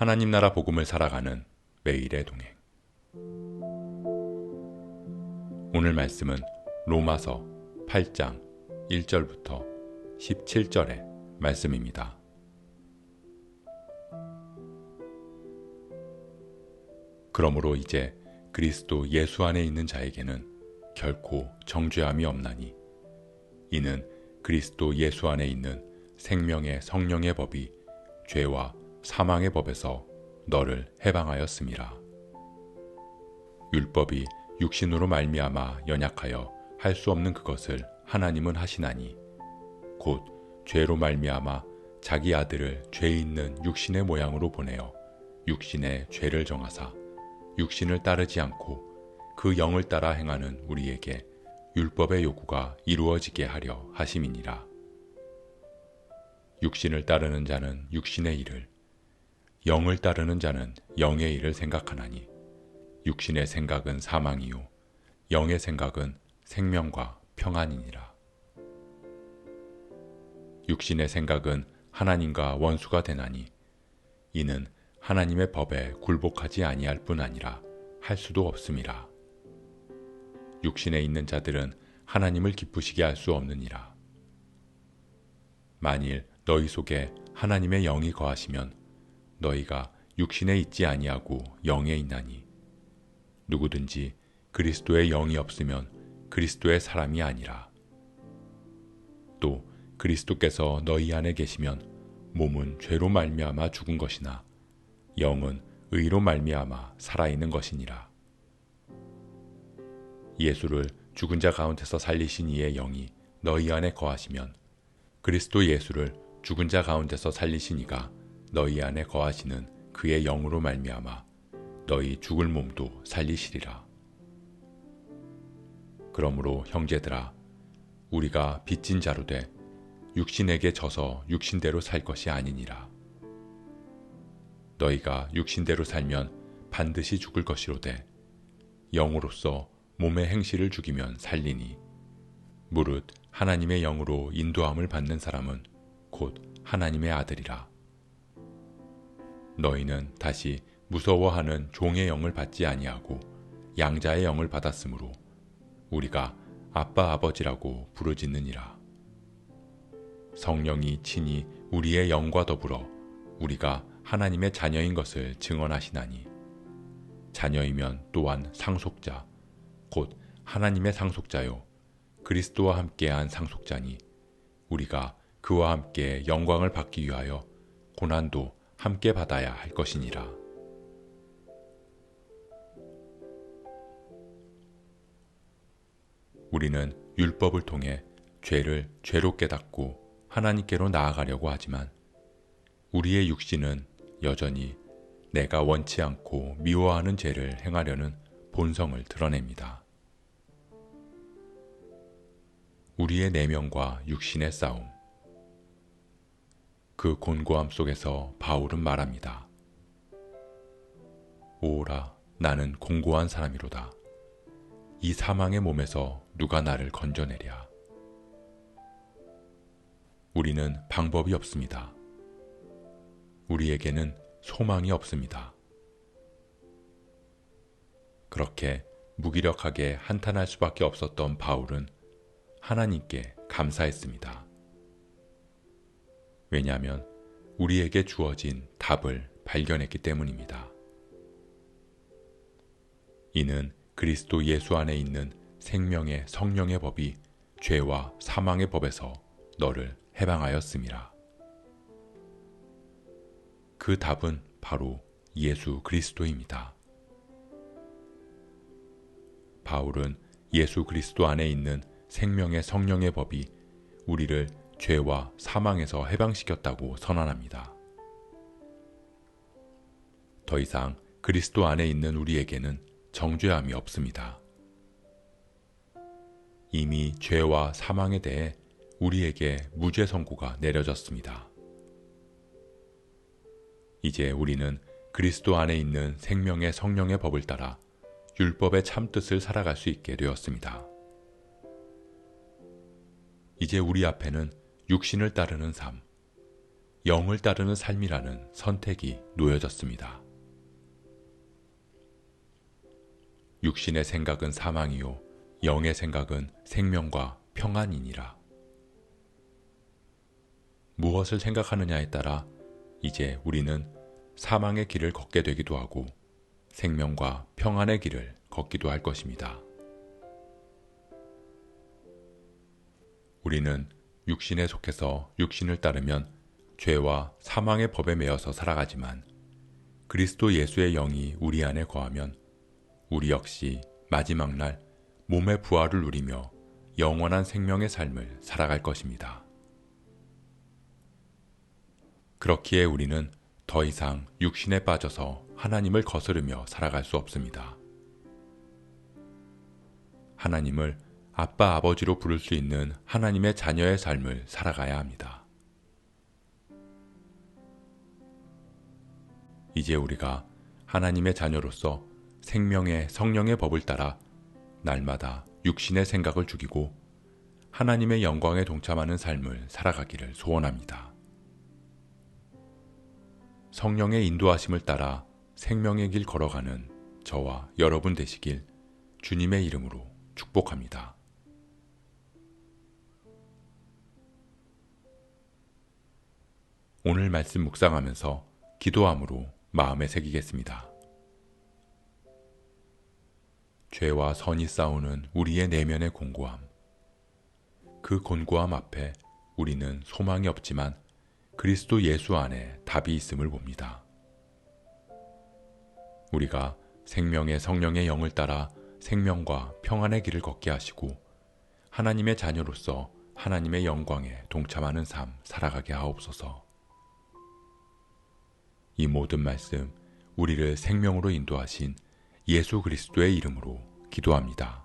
하나님 나라 복음을 살아가는 매일의 동행. 오늘 말씀은 로마서 8장 1절부터 17절의 말씀입니다. 그러므로 이제 그리스도 예수 안에 있는 자에게는 결코 정죄함이 없나니 이는 그리스도 예수 안에 있는 생명의 성령의 법이 죄와 사망의 법에서 너를 해방하였음이라. 율법이 육신으로 말미암아 연약하여 할 수 없는 그것을 하나님은 하시나니 곧 죄로 말미암아 자기 아들을 죄 있는 육신의 모양으로 보내어 육신의 죄를 정하사 육신을 따르지 않고 그 영을 따라 행하는 우리에게 율법의 요구가 이루어지게 하려 하심이니라. 육신을 따르는 자는 육신의 일을, 영을 따르는 자는 영의 일을 생각하나니 육신의 생각은 사망이요 영의 생각은 생명과 평안이니라. 육신의 생각은 하나님과 원수가 되나니 이는 하나님의 법에 굴복하지 아니할 뿐 아니라 할 수도 없음이라. 육신에 있는 자들은 하나님을 기쁘시게 할 수 없느니라. 만일 너희 속에 하나님의 영이 거하시면 너희가 육신에 있지 아니하고 영에 있나니 누구든지 그리스도의 영이 없으면 그리스도의 사람이 아니라. 또 그리스도께서 너희 안에 계시면 몸은 죄로 말미암아 죽은 것이나 영은 의로 말미암아 살아있는 것이니라. 예수를 죽은 자 가운데서 살리신 이의 영이 너희 안에 거하시면 그리스도 예수를 죽은 자 가운데서 살리신 이가 너희 안에 거하시는 그의 영으로 말미암아 너희 죽을 몸도 살리시리라. 그러므로 형제들아, 우리가 빚진 자로 돼 육신에게 져서 육신대로 살 것이 아니니라. 너희가 육신대로 살면 반드시 죽을 것이로되 영으로서 몸의 행실을 죽이면 살리니 무릇 하나님의 영으로 인도함을 받는 사람은 곧 하나님의 아들이라. 너희는 다시 무서워하는 종의 영을 받지 아니하고 양자의 영을 받았으므로 우리가 아빠 아버지라고 부르짖느니라. 성령이 친히 우리의 영과 더불어 우리가 하나님의 자녀인 것을 증언하시나니 자녀이면 또한 상속자 곧 하나님의 상속자요 그리스도와 함께한 상속자니 우리가 그와 함께 영광을 받기 위하여 고난도 함께 받아야 할 것이니라. 우리는 율법을 통해 죄를 죄로 깨닫고 하나님께로 나아가려고 하지만 우리의 육신은 여전히 내가 원치 않고 미워하는 죄를 행하려는 본성을 드러냅니다. 우리의 내면과 육신의 싸움. 그 곤고함 속에서 바울은 말합니다. 오라, 나는 공고한 사람이로다. 이 사망의 몸에서 누가 나를 건져내랴. 우리는 방법이 없습니다. 우리에게는 소망이 없습니다. 그렇게 무기력하게 한탄할 수밖에 없었던 바울은 하나님께 감사했습니다. 왜냐하면 우리에게 주어진 답을 발견했기 때문입니다. 이는 그리스도 예수 안에 있는 생명의 성령의 법이 죄와 사망의 법에서 너를 해방하였음이라. 그 답은 바로 예수 그리스도입니다. 바울은 예수 그리스도 안에 있는 생명의 성령의 법이 우리를 죄와 사망에서 해방시켰다고 선언합니다. 더 이상 그리스도 안에 있는 우리에게는 정죄함이 없습니다. 이미 죄와 사망에 대해 우리에게 무죄 선고가 내려졌습니다. 이제 우리는 그리스도 안에 있는 생명의 성령의 법을 따라 율법의 참뜻을 살아갈 수 있게 되었습니다. 이제 우리 앞에는 육신을 따르는 삶, 영을 따르는 삶이라는 선택이 놓여졌습니다. 육신의 생각은 사망이요 영의 생각은 생명과 평안이니라. 무엇을 생각하느냐에 따라 이제 우리는 사망의 길을 걷게 되기도 하고 생명과 평안의 길을 걷기도 할 것입니다. 우리는 육신에 속해서 육신을 따르면 죄와 사망의 법에 매여서 살아가지만 그리스도 예수의 영이 우리 안에 거하면 우리 역시 마지막 날 몸의 부활을 누리며 영원한 생명의 삶을 살아갈 것입니다. 그렇기에 우리는 더 이상 육신에 빠져서 하나님을 거스르며 살아갈 수 없습니다. 하나님을 아빠 아버지로 부를 수 있는 하나님의 자녀의 삶을 살아가야 합니다. 이제 우리가 하나님의 자녀로서 생명의 성령의 법을 따라 날마다 육신의 생각을 죽이고 하나님의 영광에 동참하는 삶을 살아가기를 소원합니다. 성령의 인도하심을 따라 생명의 길 걸어가는 저와 여러분 되시길 주님의 이름으로 축복합니다. 오늘 말씀 묵상하면서 기도함으로 마음에 새기겠습니다. 죄와 선이 싸우는 우리의 내면의 곤고함. 그 곤고함 앞에 우리는 소망이 없지만 그리스도 예수 안에 답이 있음을 봅니다. 우리가 생명의 성령의 영을 따라 생명과 평안의 길을 걷게 하시고 하나님의 자녀로서 하나님의 영광에 동참하는 삶 살아가게 하옵소서. 이 모든 말씀 우리를 생명으로 인도하신 예수 그리스도의 이름으로 기도합니다.